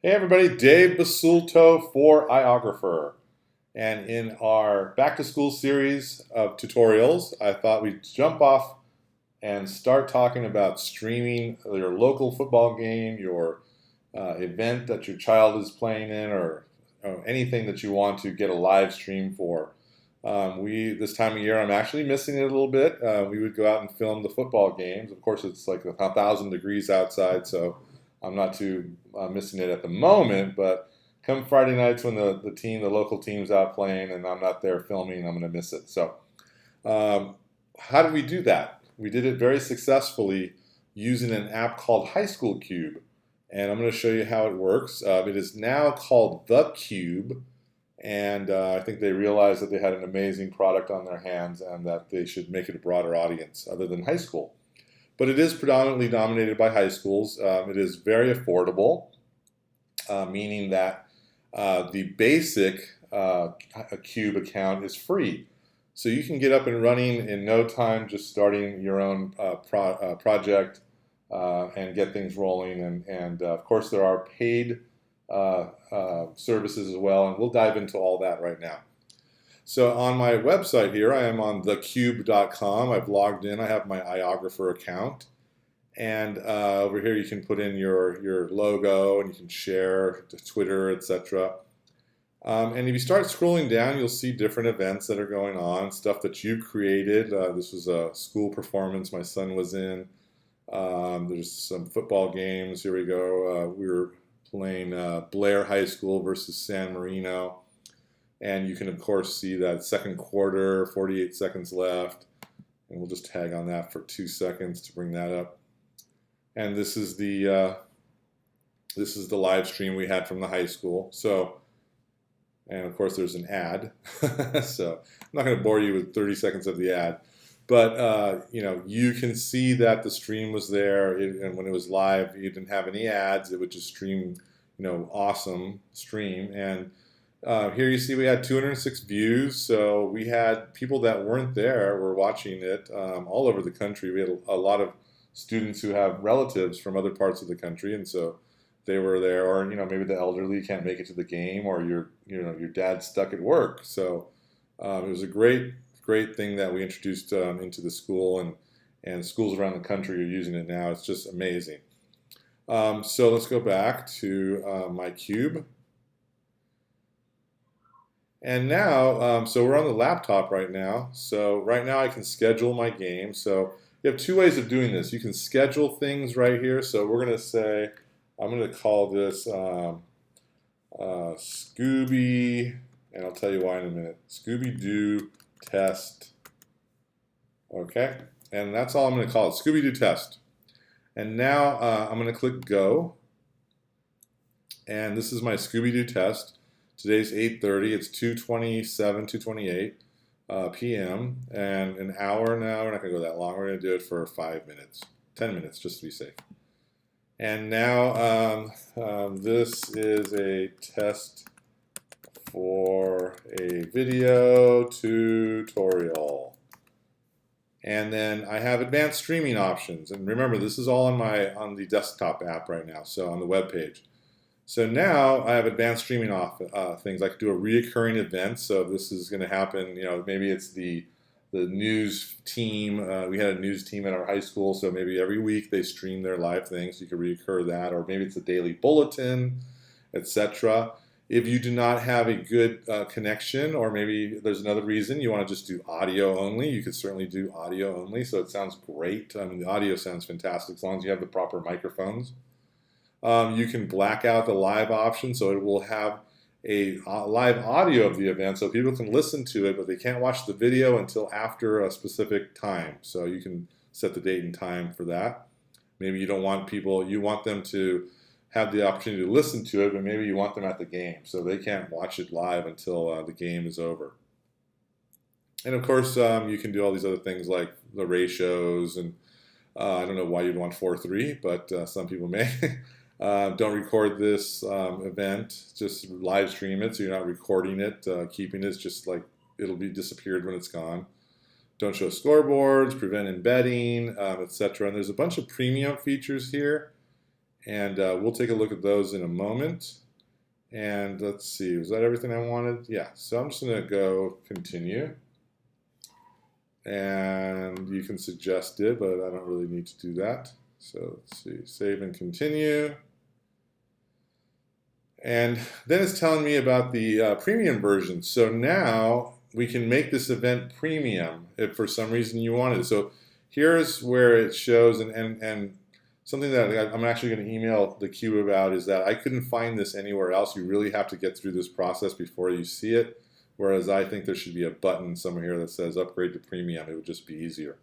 Hey everybody, Dave Basulto for iOgrapher. And in our back to school series of tutorials, I thought we'd jump off and start talking about streaming your local football game, your event that your child is playing in, or anything that you want to get a live stream for. This time of year, I'm actually missing it a little bit. We would go out and film the football games. Of course, it's like 1,000 degrees outside, so I'm not too missing it at the moment. But come Friday nights when the local team's out playing, and I'm not there filming, I'm going to miss it. So, how did we do that? We did it very successfully using an app called TheCube, and I'm going to show you how it works. It is now called TheCube. And I think they realized that they had an amazing product on their hands and that they should make it a broader audience other than high school. But it is predominantly dominated by high schools. It is very affordable, meaning that the basic Cube account is free. So you can get up and running in no time, just starting your own project and get things rolling. And of course, there are paid services as well, and we'll dive into all that right now. So on my website here, I am on thecube.com. I've logged in. I have my iOgrapher account, and over here you can put in your logo, and you can share to Twitter, etc. And if you start scrolling down, you'll see different events that are going on, stuff that you created. This was a school performance my son was in. There's some football games. Here we go. We were playing Blair High School versus San Marino. And you can, of course, see that second quarter, 48 seconds left. And we'll just tag on that for 2 seconds to bring that up. And this is the live stream we had from the high school. So, and of course, there's an ad. So I'm not going to bore you with 30 seconds of the ad. But, you can see that the stream was there, and when it was live, you didn't have any ads. It would just stream, awesome stream. And here you see we had 206 views, so we had people that weren't there were watching it all over the country. We had a lot of students who have relatives from other parts of the country, and so they were there. Or, maybe the elderly can't make it to the game, or your dad's stuck at work. So it was a great thing that we introduced into the school, and schools around the country are using it now. It's just amazing. So let's go back to my cube. And now, so we're on the laptop right now. So right now I can schedule my game. So you have two ways of doing this. You can schedule things right here. So we're going to say, I'm going to call this Scooby, and I'll tell you why in a minute. Scooby-Doo test. Okay, and that's all I'm going to call it, Scooby-Doo test. And now I'm going to click go, and this is my Scooby-Doo test. Today's 8:30. It's 2:28 p.m. and an hour now. We're not going to go that long. We're going to do it for 5 minutes, 10 minutes, just to be safe. And now this is a test for a video tutorial. And then I have advanced streaming options. And remember, this is all on the desktop app right now, so on the web page. So now I have advanced streaming things. I could do a reoccurring event. So this is going to happen, maybe it's the news team. We had a news team at our high school, so maybe every week they stream their live things. You could reoccur that, or maybe it's a daily bulletin, etc. If you do not have a good connection, or maybe there's another reason you want to just do audio only, you could certainly do audio only. So it sounds great. I mean, the audio sounds fantastic as long as you have the proper microphones. You can black out the live option, so it will have a live audio of the event, so people can listen to it, but they can't watch the video until after a specific time. So you can set the date and time for that. Maybe you don't want you want them to have the opportunity to listen to it, but maybe you want them at the game, so they can't watch it live until the game is over. And of course, you can do all these other things like the ratios, and I don't know why you'd want 4:3, but some people may. Don't record this event, just live stream it, so you're not recording it, keeping it, just like it'll be disappeared when it's gone. Don't show scoreboards, prevent embedding, etc. And there's a bunch of premium features here. And we'll take a look at those in a moment. And let's see, was that everything I wanted? Yeah, so I'm just going to go continue. And you can suggest it, but I don't really need to do that. So let's see, save and continue. And then it's telling me about the premium version. So now we can make this event premium if for some reason you wanted it. So here's where it shows, and something that I'm actually going to email TheCube about is that I couldn't find this anywhere else. You really have to get through this process before you see it. Whereas I think there should be a button somewhere here that says upgrade to premium. It would just be easier.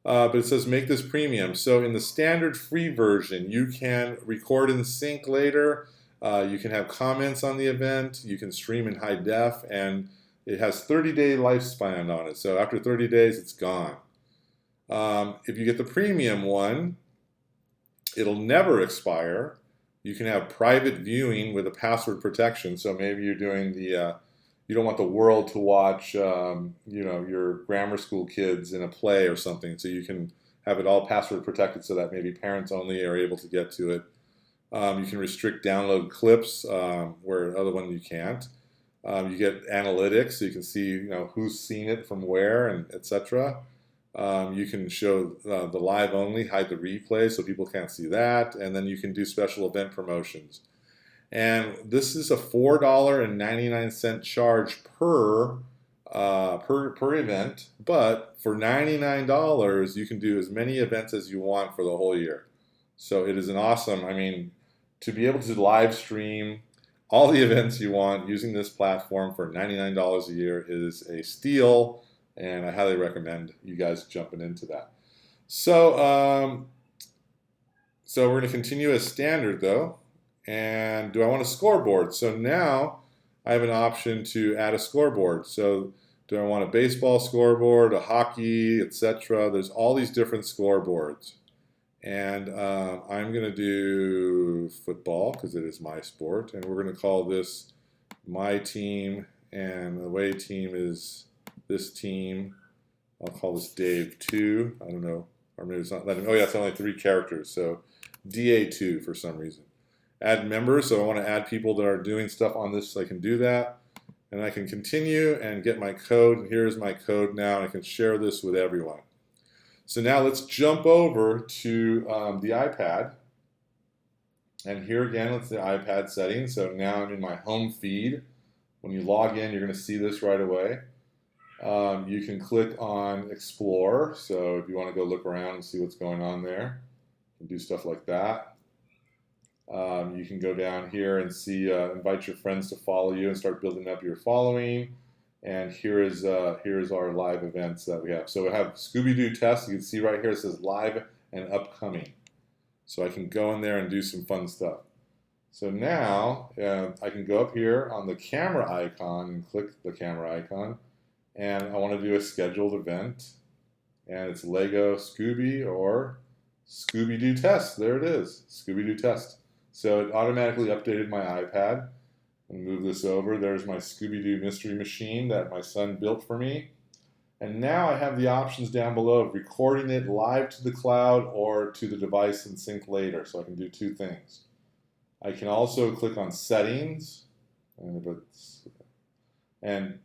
But it says make this premium. So in the standard free version, you can record and sync later. You can have comments on the event. You can stream in high def. And it has 30-day lifespan on it. So after 30 days, it's gone. If you get the premium one, it'll never expire. You can have private viewing with a password protection. So maybe you're doing the you don't want the world to watch, your grammar school kids in a play or something. So you can have it all password protected so that maybe parents only are able to get to it. You can restrict download clips where other one you can't. You get analytics, so you can see who's seen it from where, and etc. You can show the live only, hide the replay, so people can't see that, and then you can do special event promotions. And this is a $4.99 charge per event, but for $99 you can do as many events as you want for the whole year. So it is an awesome, to be able to live stream all the events you want using this platform for $99 a year is a steal, and I highly recommend you guys jumping into that. So, so we're going to continue as standard though. And do I want a scoreboard? So now I have an option to add a scoreboard. So do I want a baseball scoreboard, a hockey, etc.? There's all these different scoreboards. And I'm going to do football because it is my sport. And we're going to call this my team. And the away team is this team. I'll call this Dave 2. I don't know. Or maybe it's not letting me. Oh, yeah, it's only 3 characters. So DA2 for some reason. Add members. So I want to add people that are doing stuff on this so I can do that. And I can continue and get my code. And here's my code now. And I can share this with everyone. So now let's jump over to the iPad. And here again, it's the iPad settings. So now I'm in my home feed. When you log in, you're going to see this right away. You can click on Explore. So if you want to go look around and see what's going on there, you can do stuff like that. You can go down here and see, invite your friends to follow you and start building up your following. And here's our live events that we have. So we have Scooby-Doo test. You can see right here it says live and upcoming. So I can go in there and do some fun stuff. So now I can go up here on the camera icon and click the camera icon. And I want to do a scheduled event. And it's Lego Scooby or Scooby-Doo test. There it is, Scooby-Doo test. So it automatically updated my iPad. And move this over. There's my Scooby-Doo mystery machine that my son built for me. And now I have the options down below of recording it live to the cloud or to the device and sync later. So I can do 2 things. I can also click on settings and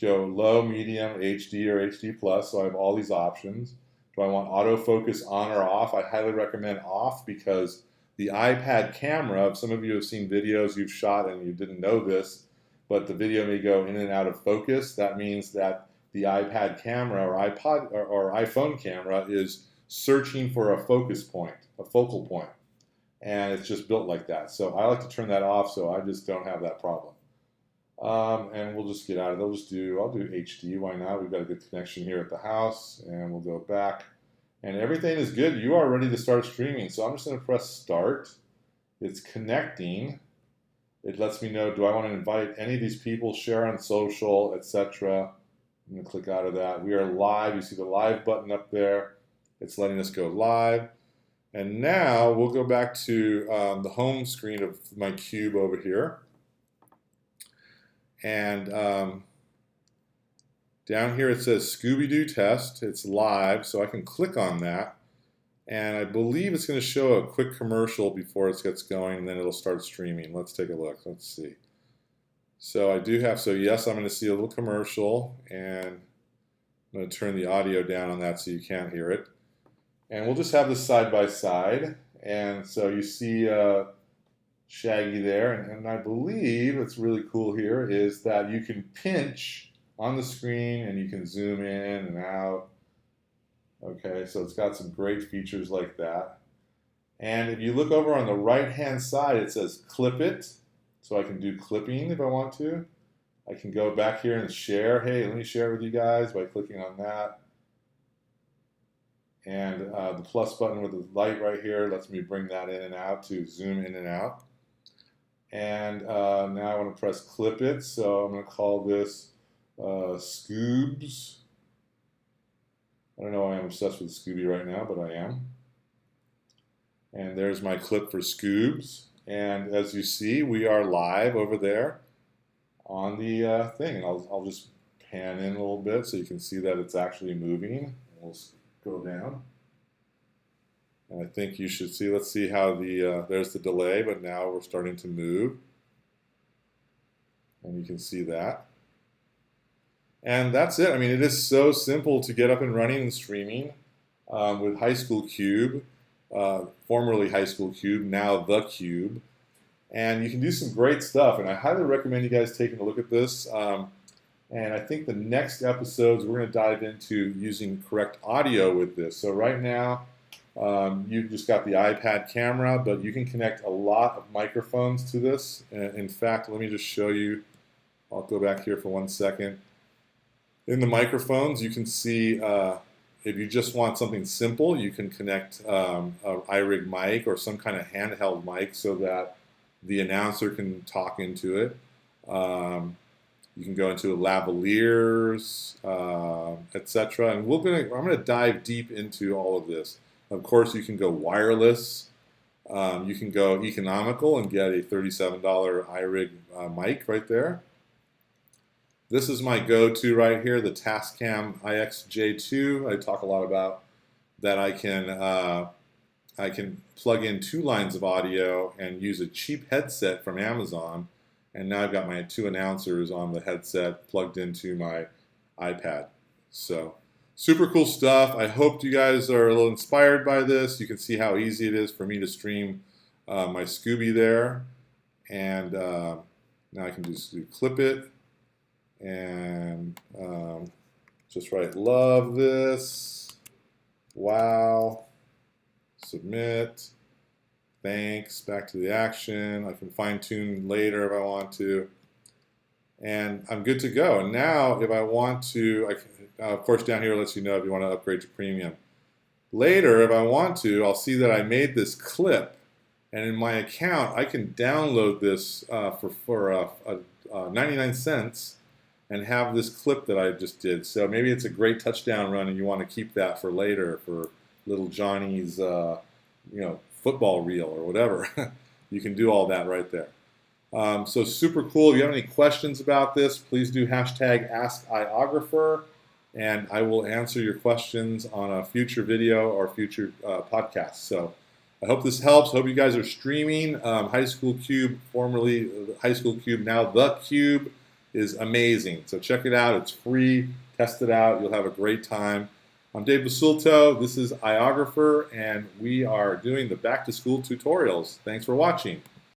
go low, medium, HD, or HD+. So I have all these options. Do I want autofocus on or off? I highly recommend off because the iPad camera, if some of you have seen videos you've shot and you didn't know this, but the video may go in and out of focus. That means that the iPad camera or iPhone camera is searching for a focus point, a focal point. And it's just built like that. So I like to turn that off so I just don't have that problem. And we'll just get out of it. I'll do HD, why not? We've got a good connection here at the house, and we'll go back. And everything is good. You are ready to start streaming. So I'm just going to press start. It's connecting. It lets me know, do I want to invite any of these people, share on social, etc. I'm going to click out of that. We are live. You see the live button up there. It's letting us go live. And now we'll go back to the home screen of my cube over here. And down here it says Scooby-Doo test. It's live, so I can click on that. And I believe it's going to show a quick commercial before it gets going, and then it'll start streaming. Let's take a look. Let's see. So I do have, so yes, I'm going to see a little commercial, and I'm going to turn the audio down on that so you can't hear it. And we'll just have this side by side. And so you see Shaggy there, and I believe what's really cool here is that you can pinch on the screen and you can zoom in and out. Okay, so it's got some great features like that. And if you look over on the right-hand side, it says clip it. So I can do clipping if I want to. I can go back here and share. Hey, let me share it with you guys by clicking on that. And the plus button with the light right here lets me bring that in and out to zoom in and out. And now I want to press clip it. So I'm going to call this Scoobs. I don't know why I'm obsessed with Scooby right now, but I am. And there's my clip for Scoobs. And as you see, we are live over there on the thing. And I'll just pan in a little bit so you can see that it's actually moving. We'll go down. And I think you should see, let's see how there's the delay, but now we're starting to move. And you can see that. And that's it. I mean, it is so simple to get up and running and streaming with TheCube, formerly TheCube, now TheCube. And you can do some great stuff. And I highly recommend you guys taking a look at this. And I think the next episodes, we're going to dive into using correct audio with this. So right now, you've just got the iPad camera, but you can connect a lot of microphones to this. In fact, let me just show you. I'll go back here for 1 second. In the microphones, you can see if you just want something simple, you can connect an iRig mic or some kind of handheld mic so that the announcer can talk into it. You can go into lavaliers, etc. And I'm going to dive deep into all of this. Of course, you can go wireless. You can go economical and get a $37 iRig mic right there. This is my go-to right here, the Tascam IXJ2. I talk a lot about that. I can plug in 2 lines of audio and use a cheap headset from Amazon. And now I've got my 2 announcers on the headset plugged into my iPad. So super cool stuff. I hope you guys are a little inspired by this. You can see how easy it is for me to stream my Scooby there. And now I can just clip it. And just write, love this, wow, submit, thanks, back to the action. I can fine tune later if I want to. And I'm good to go. And now if I want to, of course down here it lets you know if you want to upgrade to premium. Later, if I want to, I'll see that I made this clip. And in my account, I can download this for 99 cents. And have this clip that I just did. So maybe it's a great touchdown run and you want to keep that for later for little Johnny's football reel or whatever. You can do all that right there. So super cool. If you have any questions about this, please do hashtag #AskIOgrapher and I will answer your questions on a future video or future podcast. So I hope this helps. Hope you guys are streaming. TheCube, formerly TheCube, now TheCube, is amazing. So check it out. It's free. Test it out. You'll have a great time. I'm Dave Basulto. This is iOgrapher, and we are doing the back to school tutorials. Thanks for watching.